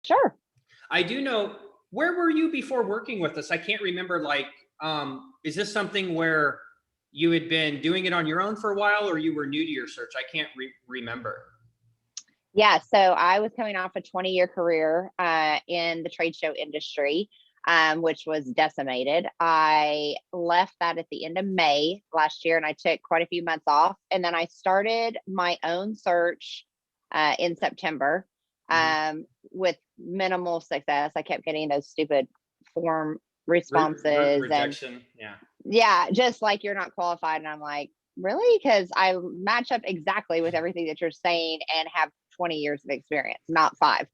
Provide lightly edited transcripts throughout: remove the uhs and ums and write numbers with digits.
Sure. I do know, where were you before working with us? I can't remember, like, is this something where you had been doing it on your own for a while, or you were new to your search? I can't remember. Yeah, so I was coming off a 20-year career in the trade show industry, which was decimated. I left that at the end of May last year, and I took quite a few months off. And then I started my own search in September with minimal success. I kept getting those stupid form responses Rejection. and Yeah. yeah, just like you're not qualified. And I'm like, really? Because I match up exactly with everything that you're saying and have 20 years of experience, not 5.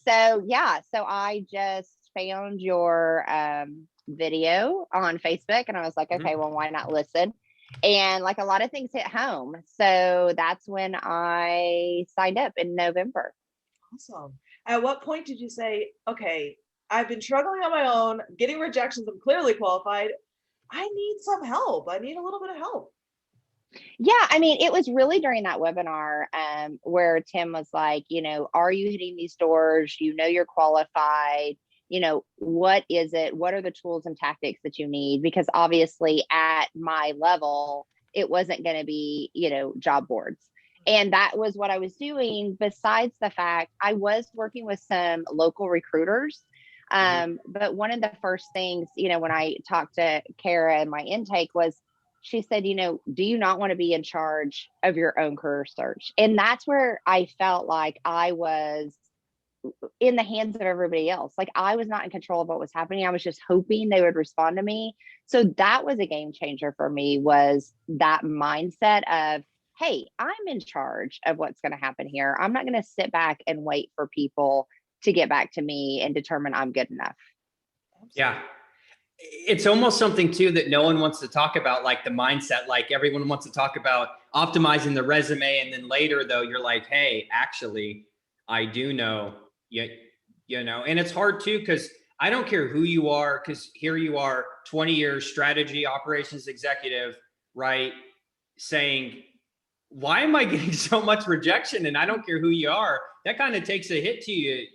So yeah, so I just found your video on Facebook and I was like, okay, well, why not listen? And like a lot of things hit home. So that's when I signed up in November. Awesome. At what point did you say, okay, I've been struggling on my own, getting rejections, I'm clearly qualified, I need some help. I need a little bit of help. Yeah, I mean, it was really during that webinar where Tim was like, are you hitting these doors? You're qualified. What is it? What are the tools and tactics that you need? Because obviously at my level, it wasn't going to be, job boards. And that was what I was doing. Besides the fact I was working with some local recruiters. But one of the first things, when I talked to Kara in my intake was, she said, do you not want to be in charge of your own career search? And that's where I felt like I was in the hands of everybody else. Like I was not in control of what was happening. I was just hoping they would respond to me. So that was a game changer for me, was that mindset of, hey, I'm in charge of what's going to happen here. I'm not going to sit back and wait for people to get back to me and determine I'm good enough. Yeah. It's almost something too that no one wants to talk about, like the mindset. Like everyone wants to talk about optimizing the resume, and then later though you're like, hey, actually I do know, and it's hard too, because I don't care who you are, because here you are, 20 years strategy operations executive, right, saying, why am I getting so much rejection? And I don't care who you are. That kind of takes a hit to you,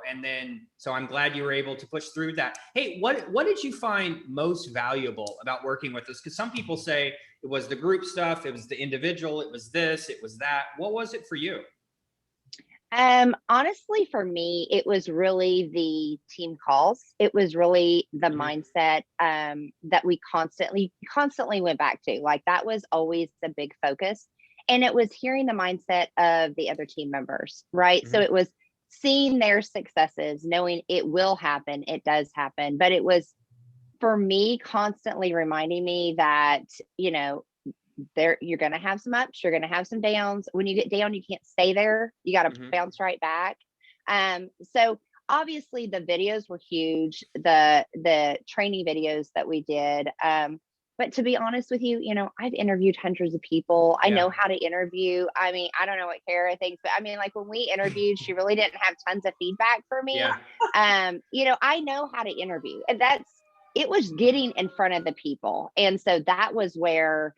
and then, so I'm glad you were able to push through that. Hey, what did you find most valuable about working with us? Because some people say it was the group stuff, it was the individual, it was this, it was that. What was it for you? Honestly, for me, it was really the team calls. It was really the mindset that we constantly went back to. Like that was always the big focus. And it was hearing the mindset of the other team members, right? So it was seeing their successes, knowing it will happen, it does happen. But it was, for me, constantly reminding me that, you're going to have some ups, you're going to have some downs. When you get down, you can't stay there. You got to bounce right back. So obviously the videos were huge, the training videos that we did. But to be honest with you, I've interviewed hundreds of people. I know how to interview. I mean, I don't know what Kara thinks, but I mean, like when we interviewed, she really didn't have tons of feedback for me. I know how to interview, and it was getting in front of the people. And so that was where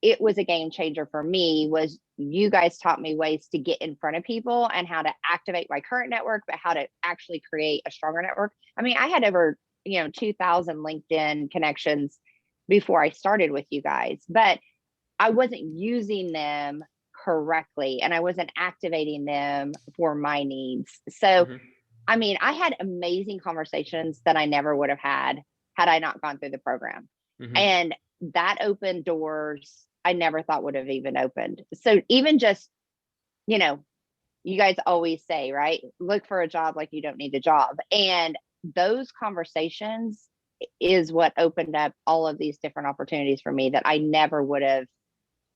it was a game changer for me. Was you guys taught me ways to get in front of people and how to activate my current network, but how to actually create a stronger network. I mean, I had over 2,000 LinkedIn connections before I started with you guys, but I wasn't using them correctly and I wasn't activating them for my needs. So I mean, I had amazing conversations that I never would have had I not gone through the program. And that opened doors I never thought would have even opened. So even just, you guys always say, right, look for a job like you don't need a job. And those conversations is what opened up all of these different opportunities for me that I never would have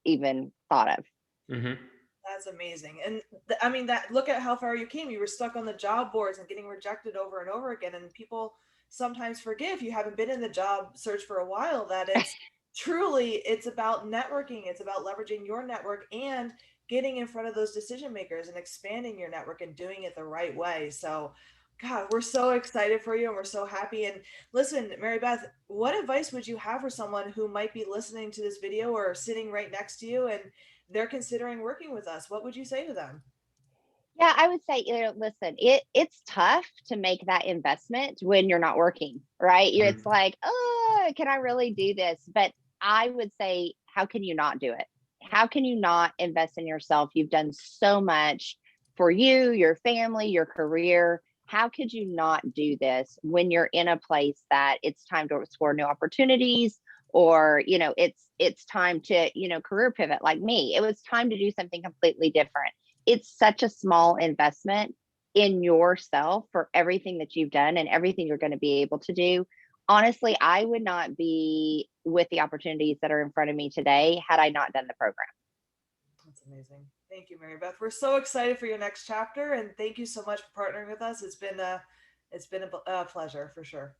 even thought of. That's amazing. And I mean, look at how far you came. You were stuck on the job boards and getting rejected over and over again. And people sometimes forget, if you haven't been in the job search for a while, that it's it's about networking. It's about leveraging your network and getting in front of those decision makers and expanding your network and doing it the right way. So God, we're so excited for you and we're so happy. And listen, MaryBeth, what advice would you have for someone who might be listening to this video or sitting right next to you and they're considering working with us? What would you say to them? Yeah, I would say, listen, it's tough to make that investment when you're not working, right? It's Mhm. like, oh, can I really do this? But I would say, how can you not do it? How can you not invest in yourself? You've done so much for you, your family, your career. How could you not do this when you're in a place that it's time to explore new opportunities, or it's time to career pivot? Like me, it was time to do something completely different. It's such a small investment in yourself for everything that you've done and everything you're going to be able to do. Honestly, I would not be with the opportunities that are in front of me today had I not done the program. That's amazing. Thank you, MaryBeth. We're so excited for your next chapter, and thank you so much for partnering with us. It's been a pleasure for sure.